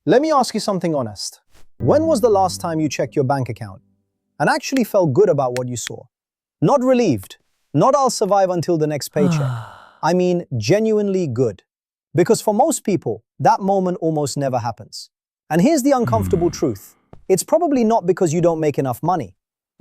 Let me ask you something honest. When was the last time you checked your bank account and actually felt good about what you saw? Not relieved, not I'll survive until the next paycheck. I mean genuinely good. Because for most people, that moment almost never happens. And here's the uncomfortable truth. It's probably not because you don't make enough money.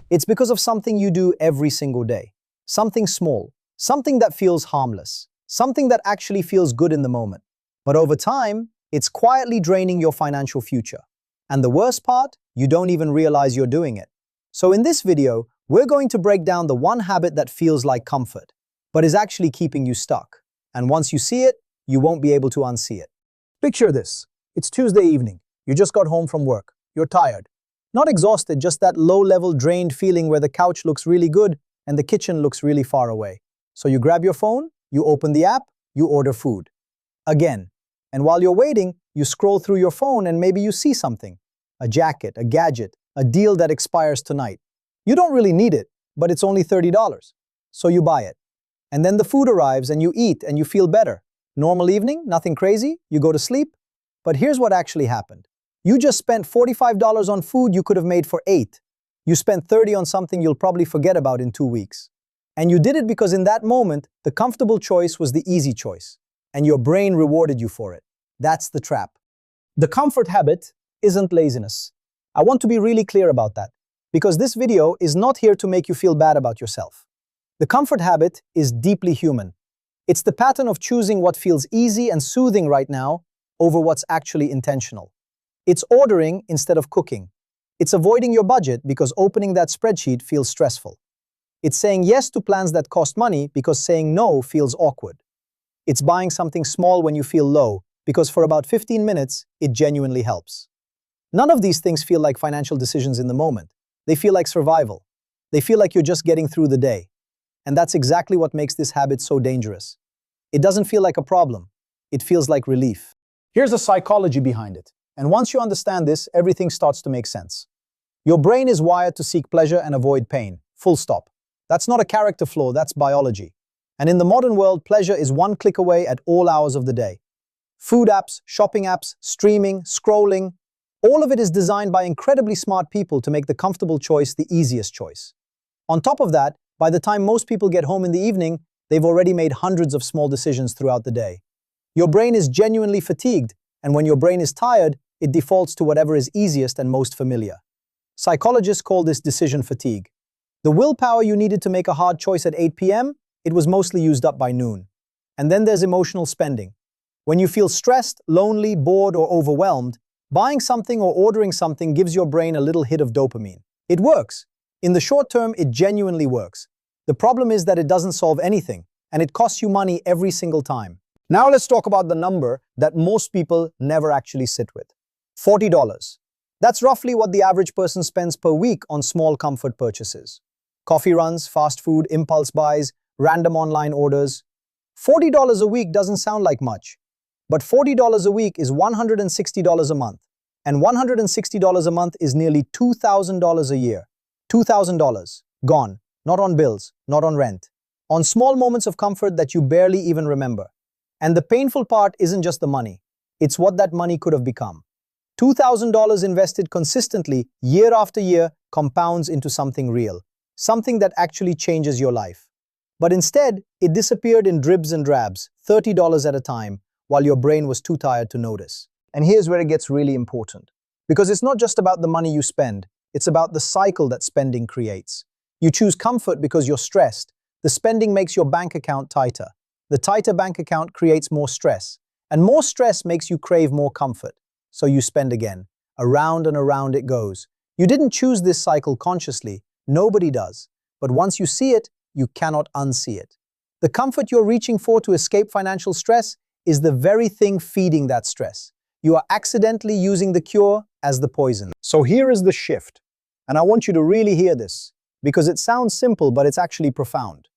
It's because of something you do every single day. Something small, something that feels harmless, something that actually feels good in the moment. But over time, it's quietly draining your financial future. And the worst part, you don't even realize you're doing it. So in this video, we're going to break down the one habit that feels like comfort, but is actually keeping you stuck. And once you see it, you won't be able to unsee it. Picture this. It's Tuesday evening. You just got home from work. You're tired. Not exhausted, just that low-level drained feeling where the couch looks really good and the kitchen looks really far away. So you grab your phone, you open the app, you order food. Again. And while you're waiting, you scroll through your phone and maybe you see something. A jacket, a gadget, a deal that expires tonight. You don't really need it, but it's only $30. So you buy it. And then the food arrives and you eat and you feel better. Normal evening, nothing crazy, you go to sleep. But here's what actually happened. You just spent $45 on food you could have made for $8. You spent $30 on something you'll probably forget about in 2 weeks. And you did it because in that moment, the comfortable choice was the easy choice. And your brain rewarded you for it. That's the trap. The comfort habit isn't laziness. I want to be really clear about that, because this video is not here to make you feel bad about yourself. The comfort habit is deeply human. It's the pattern of choosing what feels easy and soothing right now over what's actually intentional. It's ordering instead of cooking. It's avoiding your budget because opening that spreadsheet feels stressful. It's saying yes to plans that cost money because saying no feels awkward. It's buying something small when you feel low, because for about 15 minutes, it genuinely helps. None of these things feel like financial decisions in the moment. They feel like survival. They feel like you're just getting through the day. And that's exactly what makes this habit so dangerous. It doesn't feel like a problem. It feels like relief. Here's the psychology behind it. And once you understand this, everything starts to make sense. Your brain is wired to seek pleasure and avoid pain. Full stop. That's not a character flaw, that's biology. And in the modern world, pleasure is one click away at all hours of the day. Food apps, shopping apps, streaming, scrolling, all of it is designed by incredibly smart people to make the comfortable choice the easiest choice. On top of that, by the time most people get home in the evening, they've already made hundreds of small decisions throughout the day. Your brain is genuinely fatigued, and when your brain is tired, it defaults to whatever is easiest and most familiar. Psychologists call this decision fatigue. The willpower you needed to make a hard choice at 8 p.m., it was mostly used up by noon. And then there's emotional spending. When you feel stressed, lonely, bored, or overwhelmed, buying something or ordering something gives your brain a little hit of dopamine. It works. In the short term, it genuinely works. The problem is that it doesn't solve anything, and it costs you money every single time. Now let's talk about the number that most people never actually sit with. $40. That's roughly what the average person spends per week on small comfort purchases. Coffee runs, fast food, impulse buys, random online orders. $40 a week doesn't sound like much, but $40 a week is $160 a month, and $160 a month is nearly $2,000 a year. $2,000, gone, not on bills, not on rent, on small moments of comfort that you barely even remember. And the painful part isn't just the money, it's what that money could have become. $2,000 invested consistently, year after year, compounds into something real, something that actually changes your life. But instead, it disappeared in dribs and drabs, $30 at a time, while your brain was too tired to notice. And here's where it gets really important. Because it's not just about the money you spend, it's about the cycle that spending creates. You choose comfort because you're stressed. The spending makes your bank account tighter. The tighter bank account creates more stress. And more stress makes you crave more comfort. So you spend again. Around and around it goes. You didn't choose this cycle consciously. Nobody does. But once you see it, you cannot unsee it. The comfort you're reaching for to escape financial stress is the very thing feeding that stress. You are accidentally using the cure as the poison. So here is the shift. And I want you to really hear this, because it sounds simple, but it's actually profound.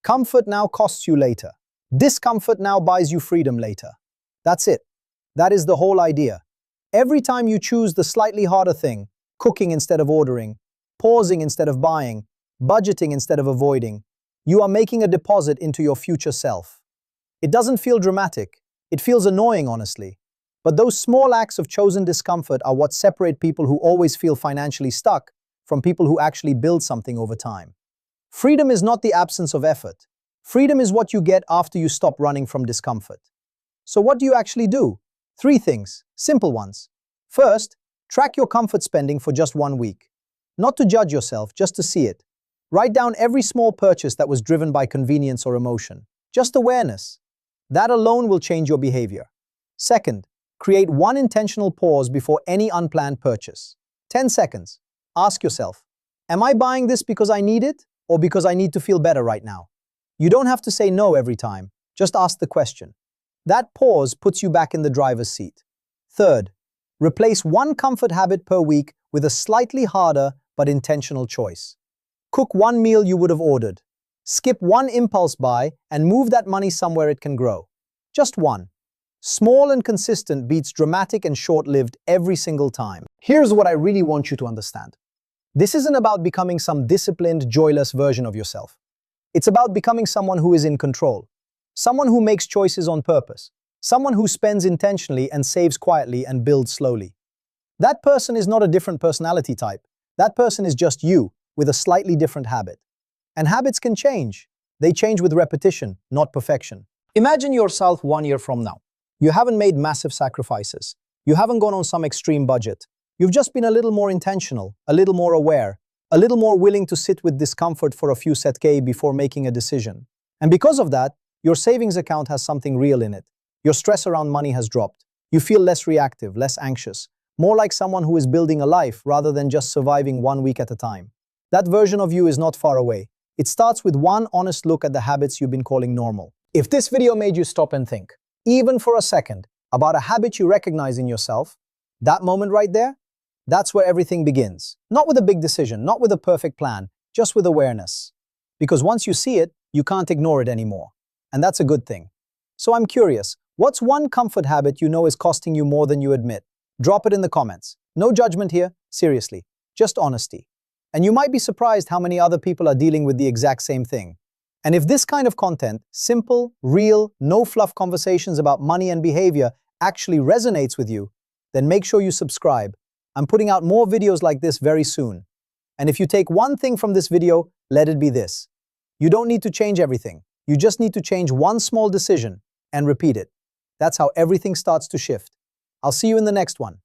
Comfort now costs you later. Discomfort now buys you freedom later. That's it. That is the whole idea. Every time you choose the slightly harder thing, cooking instead of ordering, pausing instead of buying, budgeting instead of avoiding, you are making a deposit into your future self. It doesn't feel dramatic. It feels annoying, honestly. But those small acts of chosen discomfort are what separate people who always feel financially stuck from people who actually build something over time. Freedom is not the absence of effort. Freedom is what you get after you stop running from discomfort. So what do you actually do? 3 things, simple ones. First, track your comfort spending for just 1 week. Not to judge yourself, just to see it. Write down every small purchase that was driven by convenience or emotion. Just awareness. That alone will change your behavior. Second, create one intentional pause before any unplanned purchase. 10 seconds. Ask yourself, am I buying this because I need it or because I need to feel better right now? You don't have to say no every time. Just ask the question. That pause puts you back in the driver's seat. Third, replace one comfort habit per week with a slightly harder but intentional choice. Cook one meal you would have ordered. Skip one impulse buy and move that money somewhere it can grow. Just one. Small and consistent beats dramatic and short-lived every single time. Here's what I really want you to understand. This isn't about becoming some disciplined, joyless version of yourself. It's about becoming someone who is in control. Someone who makes choices on purpose. Someone who spends intentionally and saves quietly and builds slowly. That person is not a different personality type. That person is just you, with a slightly different habit. And habits can change. They change with repetition, not perfection. Imagine yourself 1 year from now. You haven't made massive sacrifices. You haven't gone on some extreme budget. You've just been a little more intentional, a little more aware, a little more willing to sit with discomfort for a few set before making a decision. And because of that, your savings account has something real in it. Your stress around money has dropped. You feel less reactive, less anxious, more like someone who is building a life rather than just surviving 1 week at a time. That version of you is not far away. It starts with one honest look at the habits you've been calling normal. If this video made you stop and think, even for a second, about a habit you recognize in yourself, that moment right there, that's where everything begins. Not with a big decision, not with a perfect plan, just with awareness. Because once you see it, you can't ignore it anymore. And that's a good thing. So I'm curious, what's one comfort habit you know is costing you more than you admit? Drop it in the comments. No judgment here, seriously, just honesty. And you might be surprised how many other people are dealing with the exact same thing. And if this kind of content, simple, real, no-fluff conversations about money and behavior, actually resonates with you, then make sure you subscribe. I'm putting out more videos like this very soon. And if you take one thing from this video, let it be this. You don't need to change everything. You just need to change one small decision and repeat it. That's how everything starts to shift. I'll see you in the next one.